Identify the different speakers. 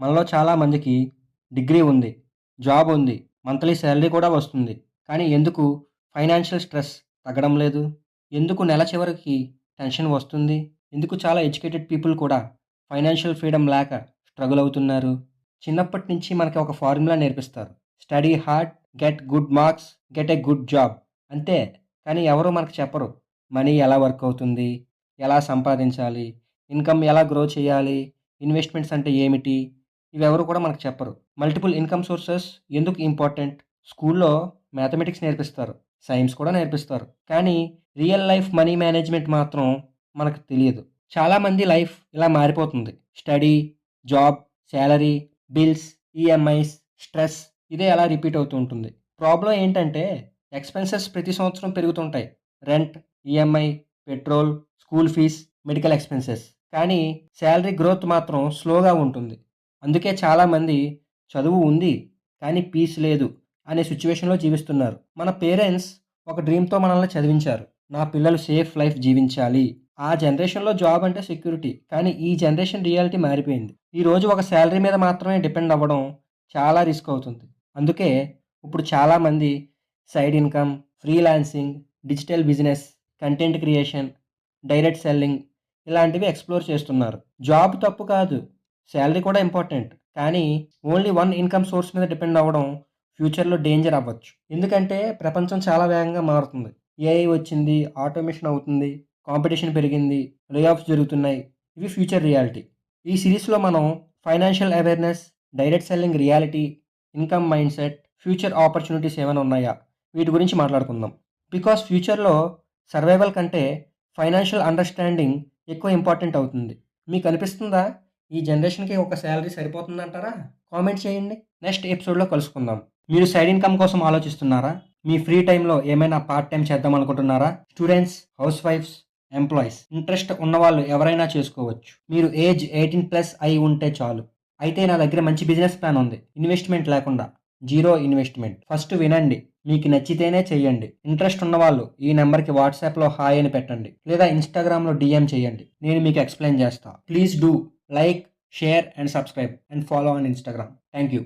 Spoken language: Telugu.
Speaker 1: మనలో చాలామందికి డిగ్రీ ఉంది, జాబ్ ఉంది, మంత్లీ శాలరీ కూడా వస్తుంది. కానీ ఎందుకు ఫైనాన్షియల్ స్ట్రెస్ తగ్గడం లేదు? ఎందుకు నెల చివరికి టెన్షన్ వస్తుంది? ఎందుకు చాలా ఎడ్యుకేటెడ్ పీపుల్ కూడా ఫైనాన్షియల్ ఫ్రీడమ్ లేక స్ట్రగుల్ అవుతున్నారు? చిన్నప్పటి నుంచి మనకి ఒక ఫార్ములా నేర్పిస్తారు. Study hard, get good marks, get a good job. అంతే. కానీ ఎవరు మనకు చెప్పరు. మనీ ఎలా వర్క్ అవుతుంది? ఎలా సంపాదించాలి? ఇన్‌కమ్ ఎలా గ్రో చేయాలి? ఇన్వెస్ట్‌మెంట్స్ అంటే ఏమిటి? ఇవెవరు కూడా మనకు చెప్పరు. మల్టిపుల్ ఇన్‌కమ్ సోర్సెస్ ఎందుకు ఇంపార్టెంట్? స్కూల్లో మ్యాథమెటిక్స్ నేర్పిస్తారు. సైన్స్ కూడా నేర్పిస్తారు. కానీ రియల్ లైఫ్ మనీ మేనేజ్‌మెంట్ మాత్రం మనకు తెలియదు. చాలామంది లైఫ్ ఇలా మారిపోతుంది. Study, job, salary, bills, EMIs, stress ఇదే అలా రిపీట్ అవుతూ ఉంటుంది. ప్రాబ్లమ్ ఏంటంటే ఎక్స్‌పెన్సెస్ ప్రతి సంవత్సరం పెరుగుతుంటాయి. Rent, EMI, petrol, school fees, medical expenses. కానీ సాలరీ గ్రోత్ మాత్రం స్లోగా ఉంటుంది. అందుకే చాలామంది చదువు ఉంది, కానీ పీస్ లేదు అనే సిట్యుయేషన్‌లో జీవిస్తున్నారు. మన పేరెంట్స్ ఒక డ్రీమ్‌తో మనల్ని చదివించారు. నా పిల్లలు సేఫ్ లైఫ్ జీవించాలి. ఆ జనరేషన్‌లో జాబ్ అంటే సెక్యూరిటీ. కానీ ఈ జనరేషన్ రియాలిటీ మారిపోయింది. ఈరోజు ఒక సాలరీ మీద మాత్రమే డిపెండ్ అవ్వడం చాలా రిస్క్ అవుతుంది. అందుకే ఇప్పుడు చాలామంది side income, freelancing, digital business, content creation, direct selling ఇలాంటివి ఎక్స్‌ప్లోర్ చేస్తున్నారు. జాబ్ తప్పు కాదు. సాలరీ కూడా ఇంపార్టెంట్. కానీ ఓన్లీ వన్ ఇన్‌కమ్ సోర్స్ మీద డిపెండ్ అవ్వడం ఫ్యూచర్‌లో డేంజర్ అవ్వచ్చు. ఎందుకంటే ప్రపంచం చాలా వేగంగా మారుతుంది. ఏఐ వచ్చింది, ఆటోమేషన్ అవుతుంది, కాంపిటీషన్ పెరిగింది, లే ఆఫ్స్ జరుగుతున్నాయి. ఇవి ఫ్యూచర్ రియాలిటీ. ఈ సిరీస్‌లో మనం financial awareness, direct selling reality, income mindset, future opportunities ఏమైనా ఉన్నాయా? వీటి గురించి మాట్లాడుకుందాం. బికాస్ ఫ్యూచర్‌లో సర్వైవల్ కంటే ఫైనాన్షియల్ అండర్‌స్టాండింగ్ ఎక్కువ ఇంపార్టెంట్ అవుతుంది. మీకు అనిపిస్తుందా? ఈ జనరేషన్‌కి ఒక సాలరీ సరిపోతుందంటారా? కామెంట్ చేయండి. నెక్స్ట్ ఎపిసోడ్‌లో కలుసుకుందాం. మీరు సైడ్ ఇన్‌కమ్ కోసం ఆలోచిస్తున్నారా? మీ ఫ్రీ టైమ్‌లో ఏమైనా పార్ట్ టైమ్ చేద్దాం అనుకుంటున్నారా? స్టూడెంట్స్, హౌస్ వైఫ్స్, ఎంప్లాయీస్ ఇంట్రెస్ట్ ఉన్నవాళ్ళు ఎవరైనా చేసుకోవచ్చు. మీరు ఏజ్ 18+ అయి ఉంటే చాలు. అయితే నా దగ్గర మంచి బిజినెస్ ప్లాన్ ఉంది. ఇన్వెస్ట్‌మెంట్ లేకుండా. Zero investment. ఫస్ట్ వినండి. మీకు నచ్చితేనే చెయ్యండి. ఇంట్రెస్ట్ ఉన్నవాళ్ళు ఈ నంబర్‌కి వాట్సాప్‌లో హాయ్ అని పెట్టండి. లేదా ఇన్‌స్టాగ్రామ్‌లో డీఎం చేయండి. నేను మీకు ఎక్స్‌ప్లెయిన్ చేస్తా. Please do like, share and subscribe and follow on Instagram. Thank you.